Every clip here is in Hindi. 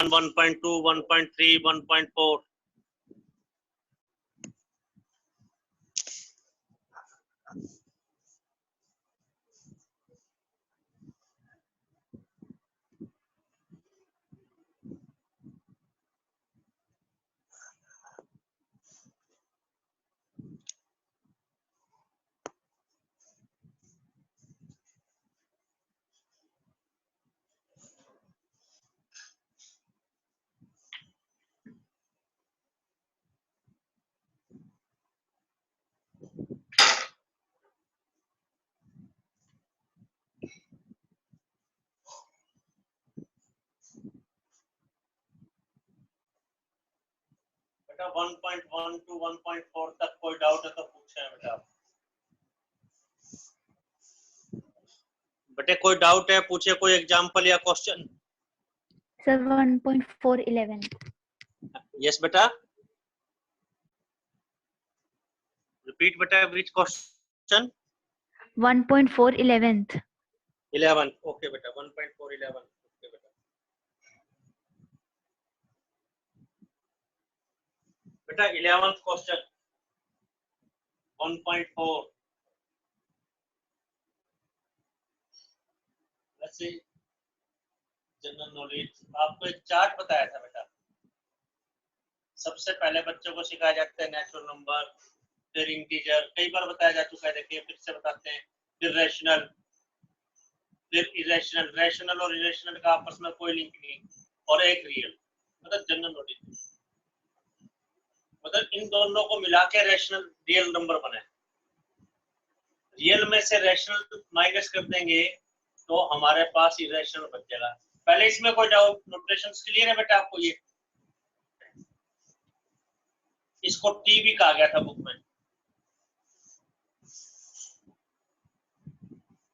1.2, 1.3, 1.4. बेटा 1.1 to 1.4 तक कोई डाउट है तो पूछे बेटा। बेटे कोई डाउट है पूछे, कोई एग्जांपल या क्वेश्चन। सर 1.411। यस बेटा, रिपीट बेटा, व्हिच क्वेश्चन? 1.411th। 11, ओके बेटा, 1.411, ओके बेटा। बेटा 11th question 1.4, let's see general knowledge. आपको एक चार्ट बताया था बेटा, सबसे पहले बच्चों को सिखाया जाता है नेचुरल नंबर, फिर इंटीजर, कई बार बताया जा चुका है, देखिए फिर से बताते हैं, फिर रैशनल, फिर इरेशनल। रैशनल और इरेशनल का आपस में कोई लिंक नहीं, और एक रियल, मतलब जनरल नॉलेज, मतलब इन दोनों को मिला के रैशनल रियल नंबर बने। रियल में से रैशनल माइनस कर देंगे तो हमारे पास इरेशनल बच जाएगा। पहले इसमें कोई डाउट? नोटेशंस क्लियर है बेटा आपको? ये इसको टी भी कहा गया था बुक में।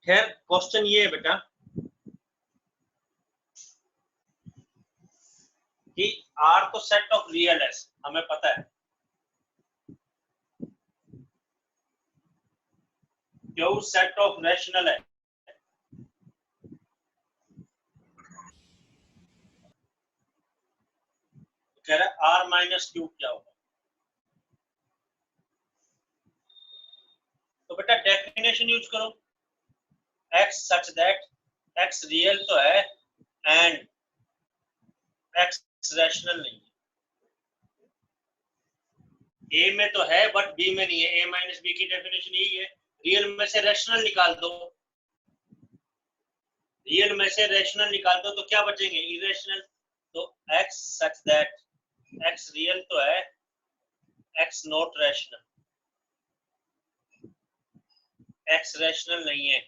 खैर क्वेश्चन ये है बेटा कि आर तो सेट ऑफ रियल है, हमें पता है, क्यू सेट ऑफ रैशनल है, कह रहा है आर माइनस क्यू क्या होगा। तो बेटा डेफिनेशन यूज करो, x such that x real तो है एंड x रैशनल नहीं है। a में तो है बट b में नहीं है। a माइनस बी की डेफिनेशन यही है, रियल में से रैशनल निकाल दो, रियल में से रैशनल निकाल दो तो क्या बचेंगे? इरेशनल। तो x such that x real तो है, x not rational, x rational नहीं है।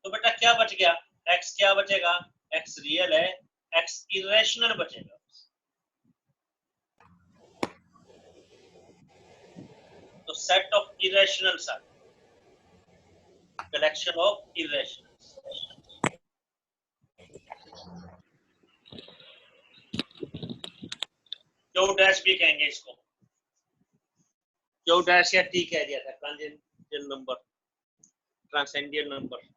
तो बेटा क्या बच गया? x क्या बचेगा? x रियल है, x इरेशनल बचेगा। तो set of irrationals are collection of irrationals. Q dash भी कहेंगे इसको, क्यू डैश या टी कह दिया था, transcendental number, transcendental number.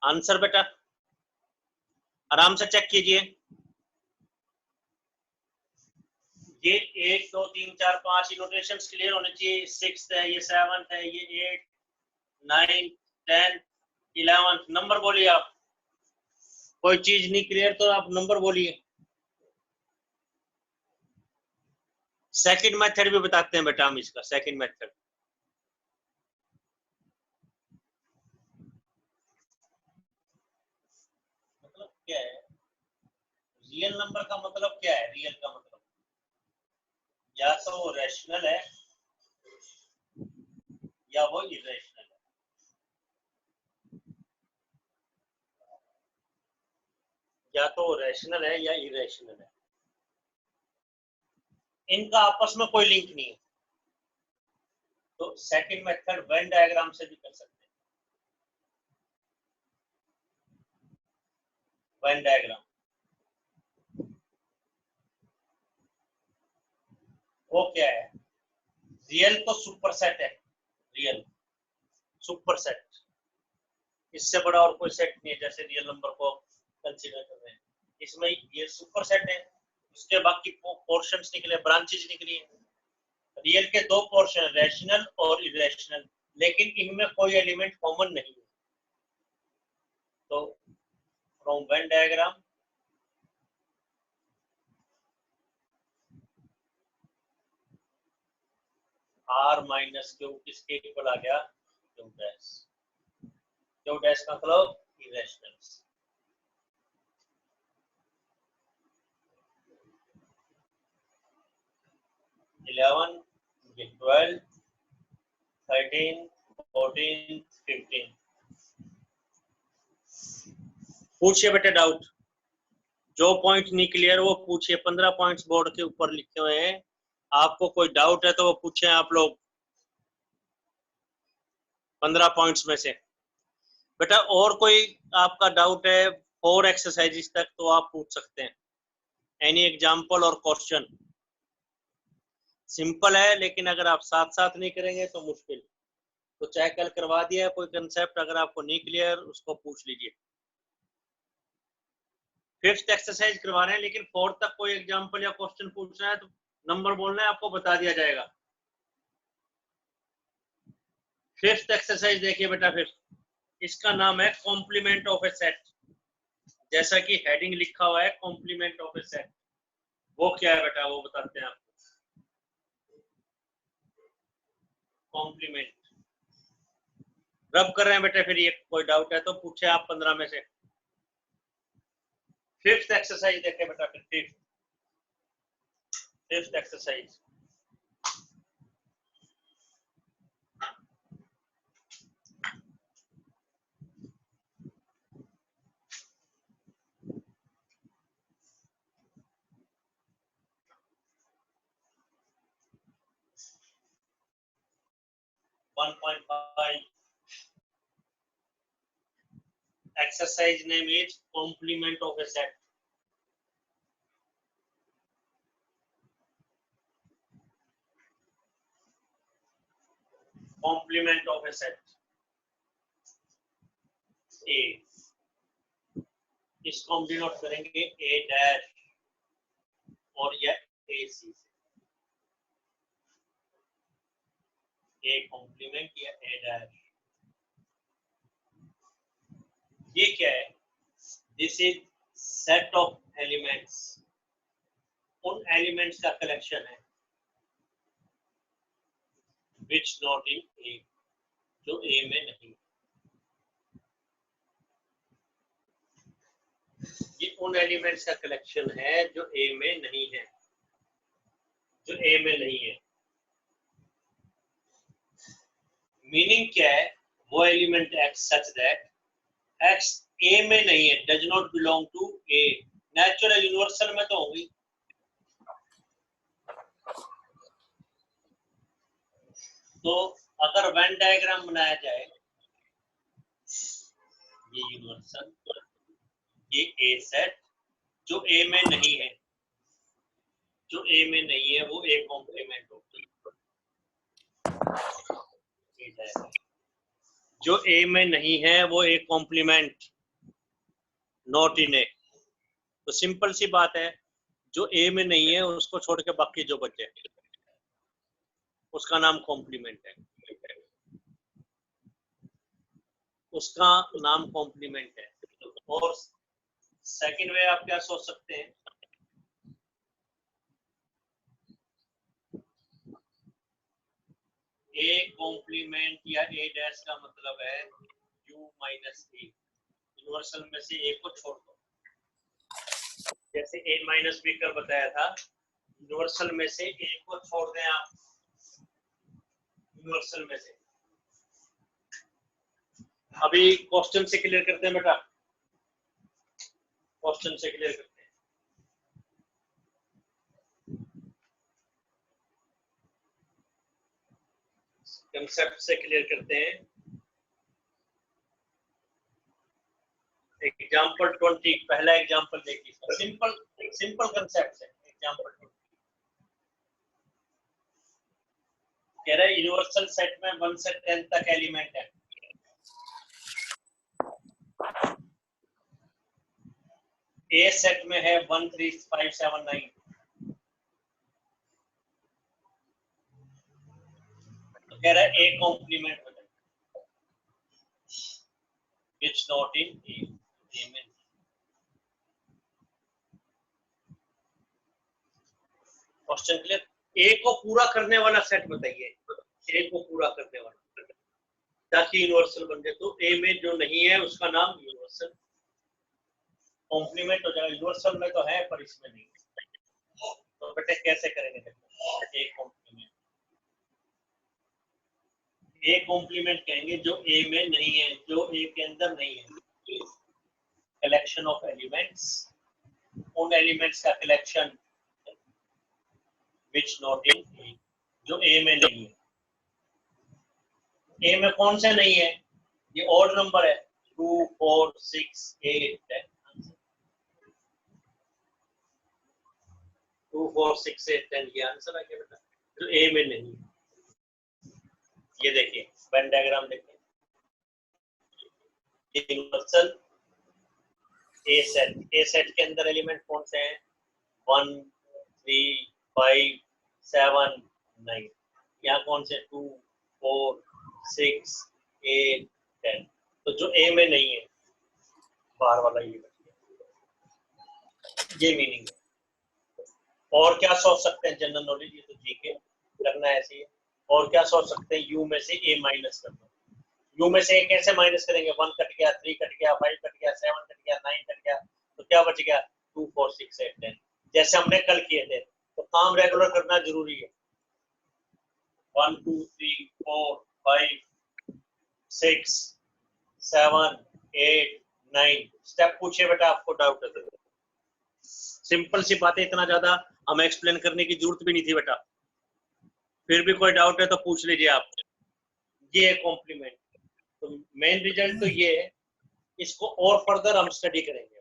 Answer बेटा आराम से चेक कीजिए, ये 1 2 3 4 5 नोटेशंस क्लियर होने चाहिए। 6th है, ये 7th है, ये 8 9 10 11th। नंबर बोलिए आप, कोई चीज नहीं क्लियर तो आप नंबर बोलिए। सेकंड मेथड भी बताते हैं बेटा हम इसका, सेकंड मेथड। मतलब क्या है रियल नंबर का? मतलब क्या है रियल का मतलब? या तो वो रैशनल है या वो इरेशनल है। या तो वो रैशनल है या इरेशनल है, इनका आपस में कोई लिंक नहीं है। तो सेकंड मेथड वेन डायग्राम से भी कर सकते हैं। वेन डायग्राम वो क्या है? रियल तो सुपरसेट है, रियल सुपरसेट, इससे बड़ा और कोई सेट नहीं है जैसे रियल नंबर को कंसीडर कर रहे हैं। इसमें ये सुपर सेट है, उसके बाकी पोर्शंस निकले, ब्रांचेज निकली है। रियल के दो पोर्शन, रैशनल और इरेशनल, लेकिन इनमें कोई एलिमेंट कॉमन नहीं है। तो from Venn diagram R minus Q किसके इक्वल आ गया, क्यू डैश। क्यू डैश का मतलब इरेशनल। इलेवन, 12, 13, 14, 15। पूछिए बेटे डाउट, जो पॉइंट नहीं क्लियर वो पूछिए। 15 पॉइंट्स बोर्ड के ऊपर लिखे हुए हैं, आपको कोई डाउट है तो वो पूछें आप लोग 15 पॉइंट्स में से। बेटा और कोई आपका डाउट है 4 एक्सरसाइजेस तक तो आप पूछ सकते हैं। एनी एग्जाम्पल और क्वेश्चन सिंपल है, लेकिन अगर आप साथ साथ नहीं करेंगे तो मुश्किल। तो चाहे कल करवा दिया है कोई कंसेप्ट, अगर आपको नहीं क्लियर उसको पूछ लीजिए। 5th एक्सरसाइज करवा रहे हैं, लेकिन 4th तक कोई एग्जाम्पल या क्वेश्चन पूछना है तो नंबर बोलना है, आपको बता दिया जाएगा। 5th एक्सरसाइज देखिए बेटा। 5th, इसका नाम है कॉम्प्लीमेंट ऑफ ए सेट। जैसा कि हेडिंग लिखा हुआ है कॉम्प्लीमेंट ऑफ ए सेट, वो क्या है बेटा वो बताते हैं आपको। कॉम्प्लीमेंट रब कर रहे हैं बेटा, फिर ये कोई डाउट है तो पूछे आप 15 में से। 5th एक्सरसाइज देखें बेटा। फिर 5th exercise, exercise name is complement of a set. Complement of a set A, इसको हम डिनोट करेंगे A डैश और यह AC से। A कॉम्प्लीमेंट या A डैश, ये क्या है? This is set of elements, उन एलिमेंट्स का कलेक्शन है विच नॉट इन A, जो A में नहीं। ये उन एलिमेंट्स का कलेक्शन है जो A में नहीं है, जो A में नहीं है। मीनिंग क्या है? वो element X such that X A में नहीं है, does not belong to A। Natural universal में तो होगी। तो अगर वेन डायग्राम बनाया जाए, ये यूनिवर्सल, ये A सेट जो A में नहीं है, जो A में नहीं है वो A कॉम्प्लीमेंट होगी। जो A में नहीं है वो A complement, not in A। तो सिंपल सी बात है, जो A में नहीं है उसको छोड़ के बाकी जो बचे उसका नाम कॉम्प्लीमेंट है, उसका नाम कॉम्प्लीमेंट है। और सेकंड वे आप क्या सोच सकते हैं, A कॉम्प्लीमेंट या A डैश का मतलब है U माइनस A। यूनिवर्सल में से A को छोड़ दो, जैसे A माइनस B का बताया था। यूनिवर्सल में से A को छोड़ दें आप, यूनिवर्सल में से। अभी क्वेश्चन से क्लियर करते हैं बेटा, क्वेश्चन से क्लियर करते हैं। कंसेप्ट से क्लियर करते हैं। एग्जांपल 20, पहला एग्जांपल देखिए, सिंपल सिंपल कंसेप्ट है। एग्जांपल 20 कह रहा है यूनिवर्सल सेट में 1 से 10 तक एलिमेंट है। ए सेट में है 1 3 5 7 9, तो कह रहा है ए कॉम्प्लीमेंट बताइए विच नॉट इन ए में। Question clear? ए को पूरा करने वाला सेट बताइए, ए को पूरा करने वाला ताकि यूनिवर्सल बन जाए। तो ए में जो नहीं है उसका नाम यूनिवर्सल कॉम्प्लीमेंट हो जाएगा। यूनिवर्सल में तो है पर इसमें नहीं, तो बेटे कैसे करेंगे? देखो ए कॉम्प्लीमेंट, ए कॉम्प्लीमेंट कहेंगे जो ए में नहीं है, जो ए के अंदर नहीं है। कलेक्शन ऑफ एलिमेंट्स, उन एलिमेंट्स का कलेक्शन विच नॉट इन ए, जो ए में नहीं है। ए में कौन सा नहीं है? ये ऑड नंबर है 2 4 6 8 10। 2 4 6 8 10 ये आंसर आ गया बेटा, जो ए में नहीं है। ये देखिए वेन डायग्राम देखिए, यूनिवर्सल ए सेट के अंदर एलिमेंट कौन से हैं? 1 3 5 7 9। यहाँ कौन से? 2 4 6 8 10। तो जो ए में नहीं है बाहर वाला ये मीनिंग है। और क्या सोच सकते हैं? जनरल नॉलेज, ये तो जीके करना है ऐसे ही। और क्या सोच सकते हैं? यू में से ए माइनस करना। यू में से ए कैसे माइनस करेंगे? 1 कट गया, 3 कट गया, 5 कट गया, 7 कट गया, 9 कट गया, तो क्या बच गया? 2 4 6 8 10, जैसे हमने कल किए थे। तो काम रेगुलर करना जरूरी है। 1 2 3 4 5 6 7 8 9 स्टेप पूछे बेटा, आपको डाउट है? सिंपल सी बातें, इतना ज्यादा हमें एक्सप्लेन करने की जरूरत भी नहीं थी बेटा। फिर भी कोई डाउट है तो पूछ लीजिए आप। ये है कॉम्प्लीमेंट। तो मेन रिजल्ट तो ये है, इसको और फर्दर हम स्टडी करेंगे।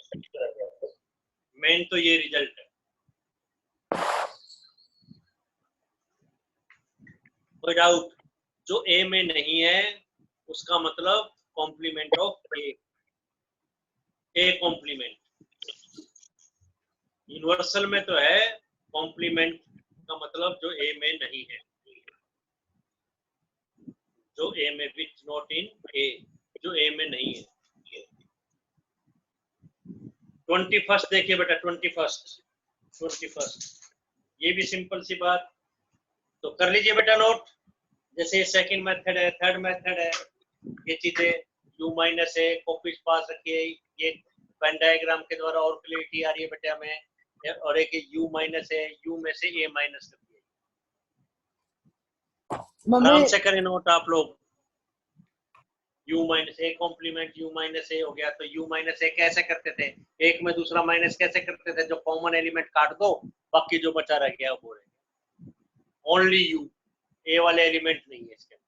मेन तो ये रिजल्ट है। कोई डाउट? जो ए में नहीं है उसका मतलब complement of A, A complement. Universal में तो है, कॉम्प्लीमेंट का मतलब जो ए में नहीं है, जो ए में, विच नॉट इन ए, जो ए में नहीं है। 21 देखिए बेटा, 21 ये भी सिंपल सी बात, तो कर लीजिए बेटा नोट। जैसे सेकंड मेथड है, थर्ड मेथड है, ये चीजें u माइनस है, कॉपी पास रखिए। ये पेन डायग्राम के द्वारा और क्लियरिटी आ रही है बेटा हमें। और एक u माइनस है, u में से a माइनस कर दिए। आराम से करें नोट आप लोग। u minus A complement, u minus A हो गया। तो u माइनस ए कैसे करते थे? एक में दूसरा माइनस कैसे करते थे? जो कॉमन एलिमेंट काट दो, बाकी जो बचा रह गया वो रहेगा। ओनली u, ए वाले एलिमेंट नहीं है इसके अंदर।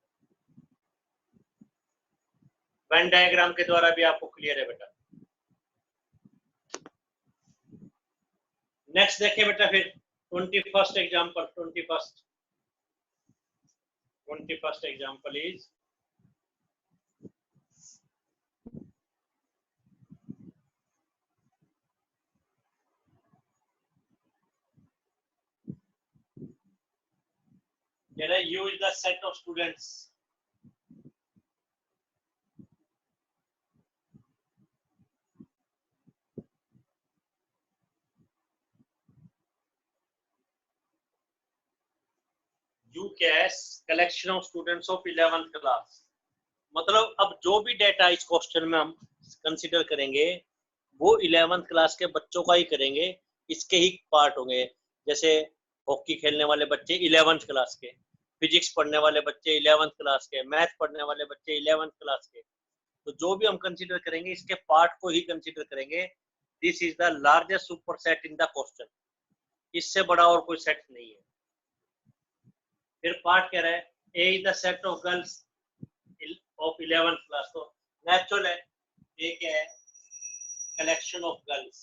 वेन डायग्राम के द्वारा भी आपको क्लियर है बेटा। नेक्स्ट देखिए बेटा फिर 21st example. 21st example is, U is the set of students U क्या है? Collection of students of 11th class. मतलब अब जो भी डेटा इस क्वेश्चन में हम कंसीडर करेंगे वो 11th क्लास के बच्चों का ही करेंगे, इसके ही पार्ट होंगे। जैसे हॉकी खेलने वाले बच्चे 11th क्लास के, फिजिक्स पढ़ने वाले बच्चे 11th क्लास के, मैथ पढ़ने वाले बच्चे 11th क्लास के। तो जो भी हम कंसीडर करेंगे इसके पार्ट को ही कंसीडर करेंगे। This is the largest super set in the question. इससे बड़ा और कोई सेट नहीं है। फिर पार्ट कह रहा है A is the set of girls of 11th class. तो नेचुरल है, ए क्या है? Collection of girls.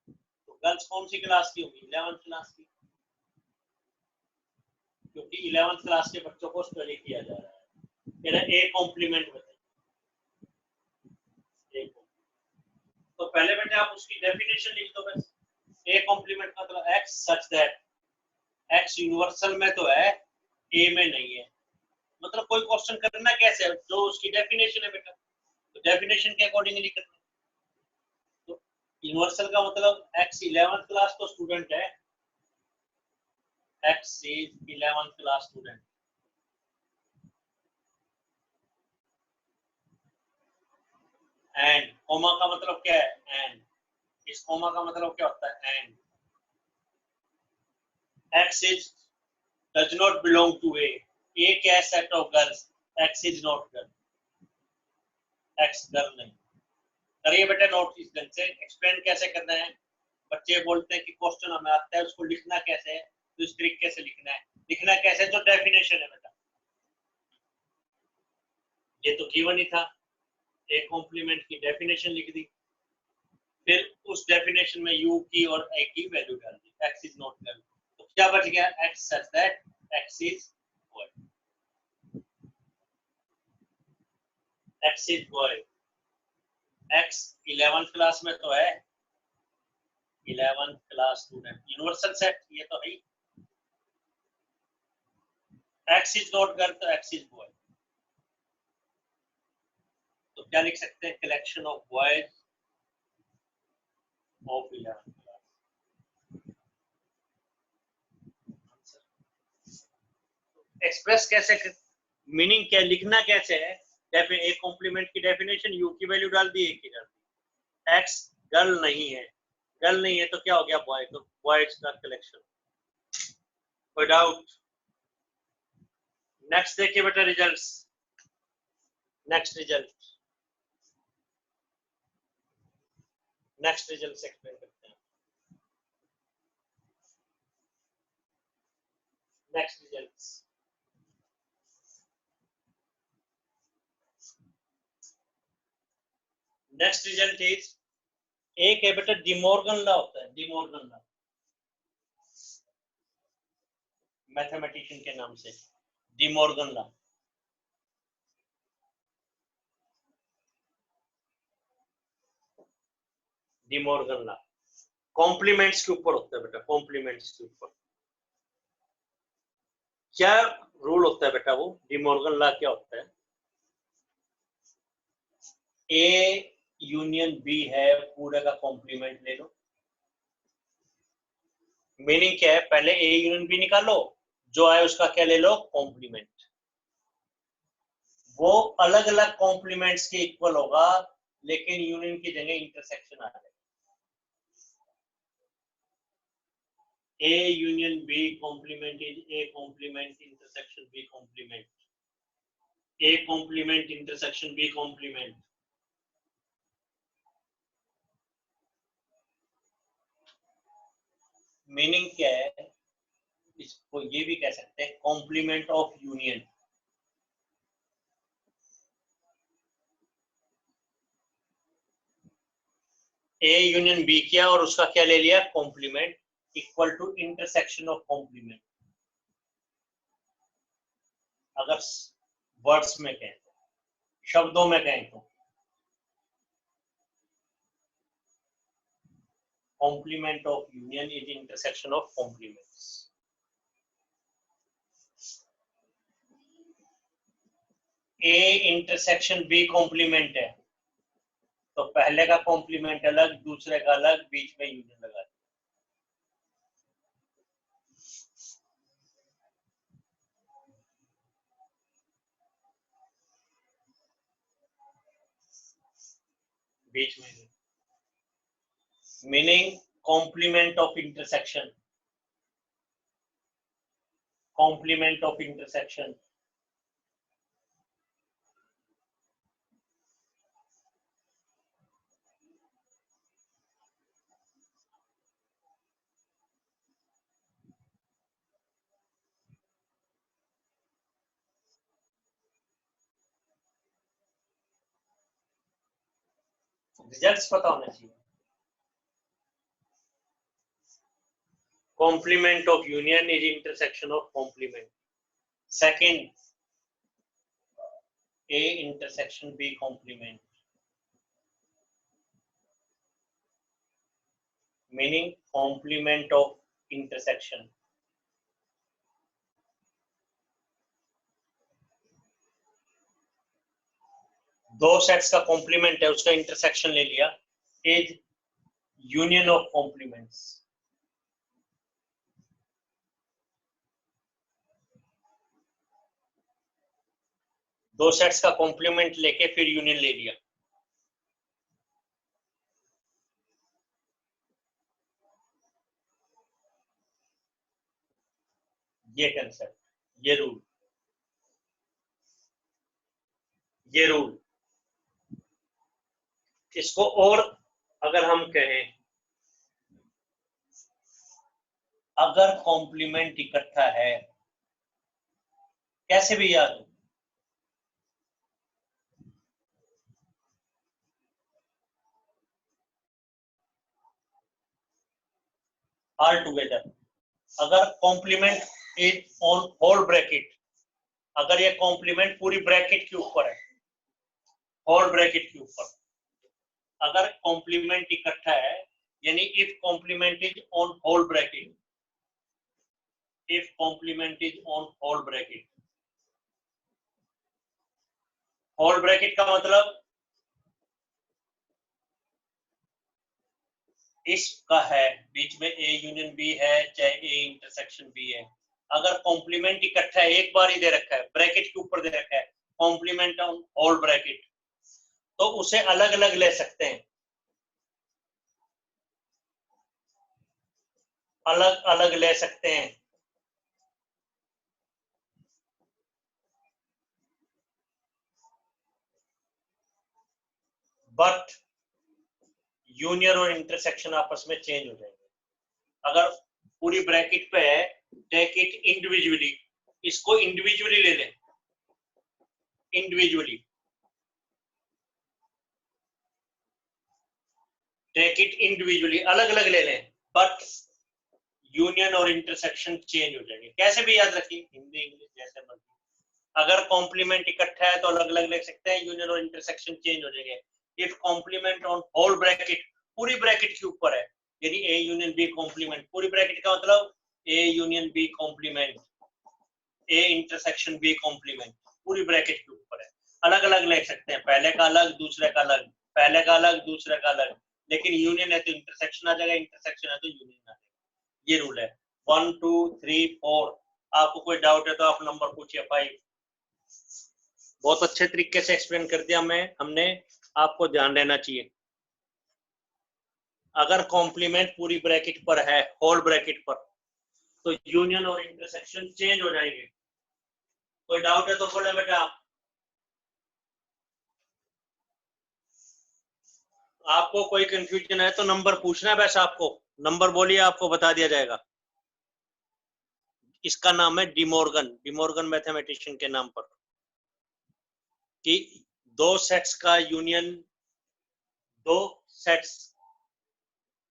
तो गर्ल्स कौन सी क्लास की होगी? 11th क्लास की, क्योंकि 11th क्लास के बच्चों को स्टडी किया जा रहा है। कह रहा है ए कॉम्प्लीमेंट बताइए। तो पहले बेटे आप उसकी डेफिनेशन लिख दो बस। ए कॉम्प्लीमेंट का मतलब x such that x universal में तो है, ए में नहीं है। मतलब कोई क्वेश्चन करना कैसे है, जो उसकी डेफिनेशन है बेटा, तो डेफिनेशन के अकॉर्डिंगली करना। तो यूनिवर्सल का मतलब x 11th क्लास तो स्टूडेंट है, x is 11th class student. And comma का मतलब क्या है, एंड। इस कोमा का मतलब क्या होता है, and. x is does not belong to a क्या है, set of girls, x is not girl, x girl नहीं। करिए बेटा नोट इस ढंग से एक्सप्लेन कैसे करना है। बच्चे बोलते हैं कि क्वेश्चन हमें आता है, उसको लिखना कैसे है, तो इस तरीके से लिखना है। लिखना कैसे, जो डेफिनेशन है बेटा, ये तो गिवन ही था, ए कॉम्प्लीमेंट की डेफिनेशन लिख दी, फिर उस डेफिनेशन में u की और a की वैल्यू डाल दी, x इज नॉट गर्ल। तो क्या बच गया, x such that x is boy, x is boy. x 11th class में तो है, 11th class student, universal set ये तो है ही। x इज नॉट गर्ल तो x इज बॉय। तो क्या लिख सकते हैं, collection of boys of 11th class. Express कैसे, मीनिंग क्या, लिखना कैसे है, एक कॉम्प्लीमेंट की डेफिनेशन, यू की वैल्यू डाल दी, एक की डाल दी। एक्स गर्ल नहीं है, गर्ल नहीं है तो क्या हो गया, बॉय, तो बॉयज का कलेक्शन। कोई डाउट? नेक्स्ट देखिए बेटा results, next result, next result explain करते हैं। Next results, next result is, एक है बेटा डिमॉर्गन लॉ होता है, डिमॉर्गन लॉ, मैथमेटिशियन के नाम से De Morgan law. De Morgan law complements के ऊपर होता है बेटा, कॉम्प्लीमेंट्स के ऊपर क्या रूल होता है बेटा, वो डिमॉर्गन लॉ क्या होता है, ए यूनियन बी है, पूरे का कॉम्प्लीमेंट ले लो। मीनिंग क्या है, पहले ए यूनियन बी निकालो, जो आए उसका क्या ले लो, कॉम्प्लीमेंट। वो अलग अलग कॉम्प्लीमेंट्स के इक्वल होगा, लेकिन यूनियन की जगह इंटरसेक्शन आ जाएगा। A union B complement is A complement intersection B complement. A complement intersection B complement. Meaning क्या है, इसको ये भी कह सकते हैं complement of union. A union B किया और उसका क्या ले लिया, complement, equal to intersection of complement. अगर वर्ड्स में कहें तो, शब्दों में कहें तो, complement of union is intersection of complements. A intersection B complement है, तो पहले का कॉम्प्लीमेंट अलग, दूसरे का अलग, बीच में यूनियन लगा। बीच में meaning complement of intersection, complement of intersection. Results पता होना चाहिए। complement of union is intersection of complement. Second, A intersection B complement. Meaning complement of intersection. दो सेट्स का कॉम्प्लीमेंट है, उसका इंटरसेक्शन ले लिया, इज यूनियन ऑफ कॉम्प्लीमेंट्स। दो सेट्स का कॉम्प्लीमेंट लेके फिर यूनियन ले लिया। ये कंसेप्ट, ये रूल, ये रूल। इसको और अगर हम कहें, अगर कॉम्प्लीमेंट इकट्ठा है, कैसे भी याद हो, ऑल टुगेदर, अगर complement is on whole bracket, अगर ये कॉम्प्लीमेंट पूरी ब्रैकेट के ऊपर है, होल ब्रैकेट के ऊपर, अगर कॉम्प्लीमेंट इकट्ठा है, यानी if complement is on whole bracket, if complement is on whole bracket, whole bracket का मतलब इसका है, बीच में ए यूनियन बी है, चाहे ए इंटरसेक्शन बी है, अगर कॉम्प्लीमेंट इकट्ठा है, एक बार ही दे रखा है, ब्रैकेट के ऊपर दे रखा है, कॉम्प्लीमेंट ऑन होल ब्रैकेट, तो उसे अलग अलग ले सकते हैं, अलग अलग ले सकते हैं। बट यूनियन और इंटरसेक्शन आपस में चेंज हो जाएंगे। अगर पूरी ब्रैकेट पे है, टेक इट इंडिविजुअली, इसको इंडिविजुअली ले लें, इंडिविजुअली टेक इट इंडिविजुअली, अलग अलग ले लें, बट यूनियन और इंटरसेक्शन चेंज हो जाएंगे। कैसे भी याद रखिए, हिंदी इंग्लिश जैसे मर्जी, अगर कॉम्प्लीमेंट इकट्ठा है तो अलग अलग लिख सकते हैं, यूनियन और इंटरसेक्शन चेंज हो जाएंगे। If complement on whole bracket, पूरी ब्रैकेट के ऊपर है, यानी ए यूनियन बी कॉम्प्लीमेंट, पूरी ब्रैकेट का मतलब A union B complement, A intersection B complement, पूरी ब्रैकेट के ऊपर है, अलग अलग लिख सकते हैं, पहले का अलग, दूसरे का अलग, पहले का अलग, दूसरे का अलग, लेकिन यूनियन है तो इंटरसेक्शन आ जाएगा, इंटरसेक्शन है तो यूनियन आ जाएगा। ये रूल है। 1 2 3 4। आपको कोई डाउट है तो आप नंबर पूछिए। 5। बहुत अच्छे तरीके से एक्सप्लेन कर दिया हमने, आपको ध्यान देना चाहिए। अगर कॉम्प्लीमेंट पूरी ब्रैकेट पर है, होल ब्रैकेट पर, तो यूनियन और इंटरसेक्शन चेंज हो जाएंगे। कोई डाउट है तो बोले बेटा। आपको कोई कंफ्यूजन है तो नंबर पूछना है, बस आपको नंबर बोलिए, आपको बता दिया जाएगा। इसका नाम है डिमोर्गन, डिमोर्गन मैथमेटिशियन के नाम पर, कि दो सेट्स का यूनियन, दो सेट्स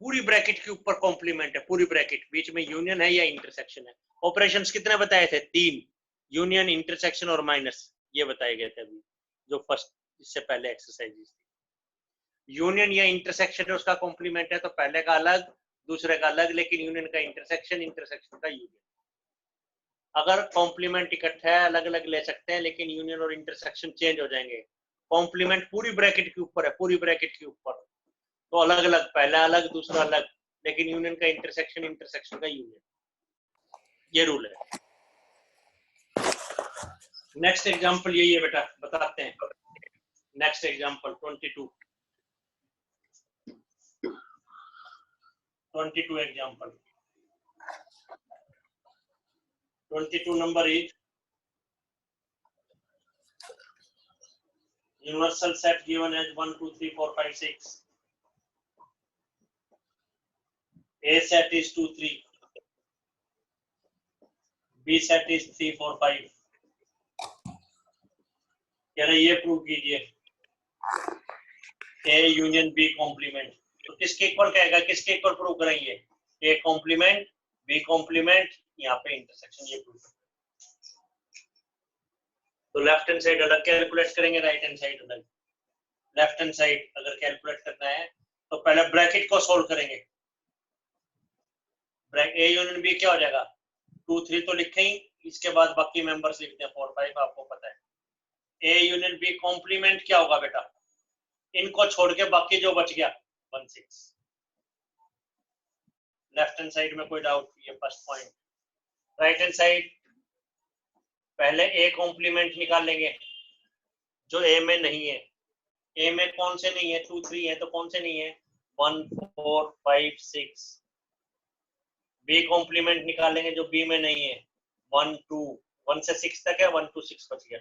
पूरी ब्रैकेट के ऊपर कॉम्प्लीमेंट है, पूरी ब्रैकेट, बीच में यूनियन है या इंटरसेक्शन है। ऑपरेशंस कितने बताए थे? 3, यूनियन, इंटरसेक्शन और माइनस, ये बताए गए थे अभी जो फर्स्ट, इससे पहले एक्सरसाइज थी। यूनियन या इंटरसेक्शन है, उसका कॉम्प्लीमेंट है तो पहले का अलग, दूसरे का अलग, लेकिन यूनियन का इंटरसेक्शन, इंटरसेक्शन का यूनियन। अगर कॉम्प्लीमेंट इकट्ठा है, अलग अलग ले सकते हैं, लेकिन यूनियन और इंटरसेक्शन चेंज हो जाएंगे। कॉम्प्लीमेंट पूरी ब्रैकेट के ऊपर है, पूरी ब्रैकेट के ऊपर, तो अलग अलग, पहला अलग, दूसरा अलग, लेकिन यूनियन का इंटरसेक्शन, इंटरसेक्शन का यूनियन। ये रूल है। नेक्स्ट एग्जांपल यही है बेटा, बताते हैं। Next example 22 example 22 number is universal set given as 1 2 3 4 5 6. A set is 2 3, B set is 3 4 5. कह रहे ये प्रूव कीजिए A यूनियन B कॉम्प्लीमेंट। तो किसके इक्वल कहेगा, किसके इक्वल प्रूव करेंगे? A कॉम्प्लीमेंट, B कॉम्प्लीमेंट, यहाँ पे इंटरसेक्शन, ये प्रूव। तो लेफ्ट हैंड साइड अलग कैलकुलेट करेंगे, राइट हैंड साइड अलग। लेफ्ट हैंड साइड अगर कैलकुलेट करना है तो पहले ब्रैकेट को सोल्व करेंगे, ए यूनियन बी क्या हो जाएगा, 2 3 तो लिखे ही, इसके बाद बाकी मेंबर्स लिखते हैं 4 5, आपको पता है। ए यूनियन बी कॉम्प्लीमेंट क्या होगा बेटा, इनको छोड़ के बाकी जो बच गया 1 6। लेफ्ट हैंड साइड में कोई डाउट, ये first point. Right hand side पहले ए कॉम्प्लीमेंट निकाल लेंगे जो ए में नहीं है। ए में कौन से नहीं है, 2 3 है, तो कौन से नहीं है, 1 4 5 6। बी कॉम्प्लीमेंट निकालेंगे जो बी में नहीं है, 1 2, 1 से 6 तक है, 1 2 6 बच गया।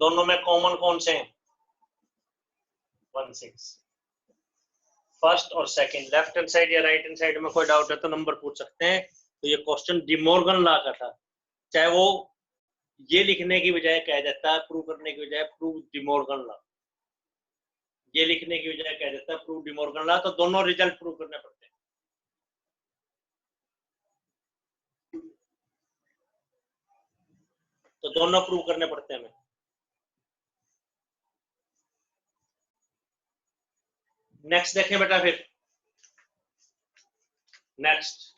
दोनों में कॉमन कौन से हैं, 1 6। फर्स्ट और सेकंड, लेफ्ट हैंड साइड या राइट हैंड साइड में कोई डाउट है तो नंबर पूछ सकते हैं। तो ये क्वेश्चन डी मॉर्गन लॉ का था, चाहे वो ये लिखने की बजाय कह देता है प्रूव करने की बजाय प्रूव डी मॉर्गन लॉ, ये लिखने की बजाय कह देता है प्रूव डी मॉर्गन लॉ, तो दोनों रिजल्ट प्रूव करने पड़ते हैं। तो दोनों प्रूव करने पड़ते हैं हमें। नेक्स्ट देखें बेटा, फिर नेक्स्ट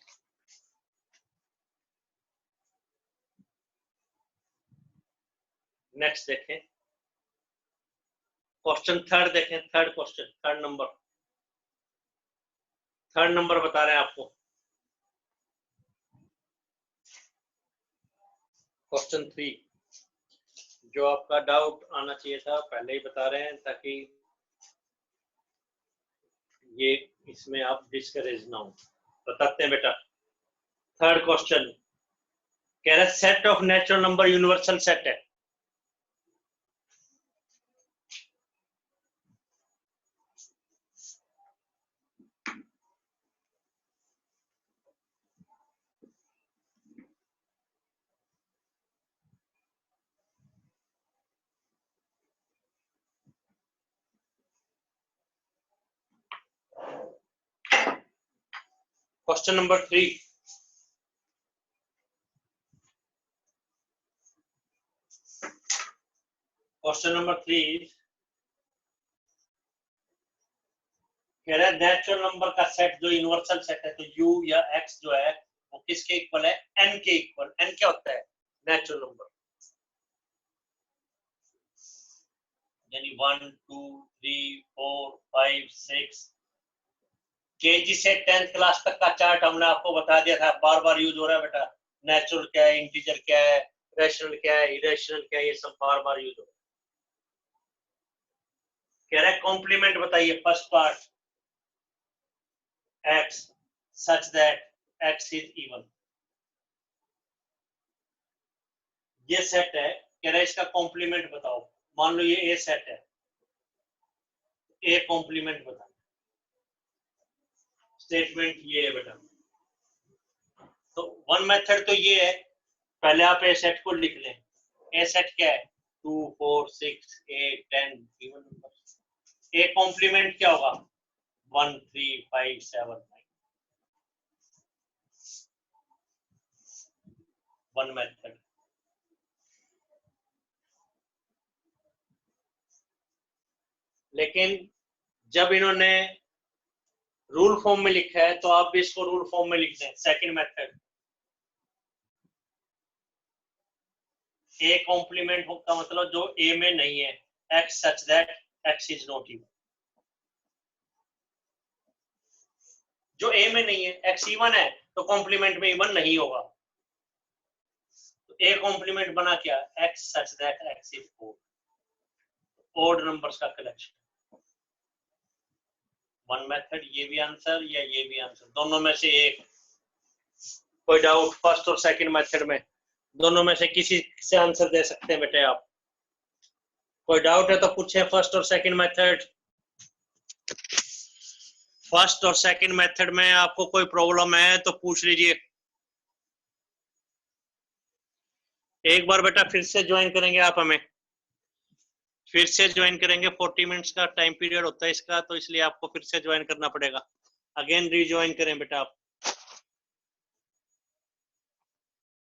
देखें, क्वेश्चन थर्ड देखें, थर्ड क्वेश्चन, थर्ड नंबर बता रहे हैं आपको। क्वेश्चन 3 जो आपका डाउट आना चाहिए था पहले ही बता रहे हैं ताकि ये इसमें आप डिस्करेज ना हो। बताते हैं बेटा, थर्ड क्वेश्चन कह रहा है set of natural number universal set है। क्वेश्चन नंबर 3, क्वेश्चन नंबर 3 कह रहा है नेचुरल नंबर का सेट जो यूनिवर्सल सेट है, तो u या x जो है वो किसके इक्वल है, n के इक्वल। n क्या होता है, नेचुरल नंबर, यानी 1 2 3 4 5 6। केजी से 10th क्लास तक का चार्ट हमने आपको बता दिया था, बार बार यूज हो रहा है बेटा। नेचुरल क्या है, इंटीजर क्या है, रैशनल क्या है, इरेशनल क्या है, ये सब बार बार यूज हो रहा है। कह रहा है कॉम्प्लीमेंट बताइए, first part x such that x is even। ये सेट है, कह रहा है इसका कॉम्प्लीमेंट बताओ। मान लो ये ए सेट है, ए कॉम्प्लीमेंट बताओ। स्टेटमेंट ये है बेटा। तो वन मेथड तो ये है, पहले आप ए सेट को लिख लें। ए सेट क्या है, 2 4 6 8 10 इवन नंबर। ए कॉम्प्लीमेंट क्या होगा, 1 3 5 7 9। One method. लेकिन जब इन्होंने रूल फॉर्म में लिखा है तो आप भी इसको रूल फॉर्म में लिख दें। सेकंड मेथड, ए कॉम्प्लीमेंट का मतलब जो ए में नहीं है, x such that x is not even। जो ए में नहीं है, x इवन है तो कॉम्प्लीमेंट में इवन नहीं होगा। तो ए कॉम्प्लीमेंट बना क्या, x such that x is odd, odd numbers का कलेक्शन। वन मेथड, ये भी आंसर या ये भी आंसर, दोनों में से एक। कोई डाउट फर्स्ट और सेकंड मेथड में, दोनों में से किसी से आंसर दे सकते हैं बेटे आप। कोई डाउट है तो पूछे, फर्स्ट और सेकंड मेथड। फर्स्ट और सेकंड मेथड में आपको कोई प्रॉब्लम है तो पूछ लीजिए। एक बार बेटा फिर से ज्वाइन करेंगे आप, हमें फिर से ज्वाइन करेंगे। 40 मिनट्स का टाइम पीरियड होता है इसका, तो इसलिए आपको फिर से ज्वाइन करना पड़ेगा। अगेन रीज्वाइन करें बेटा आप।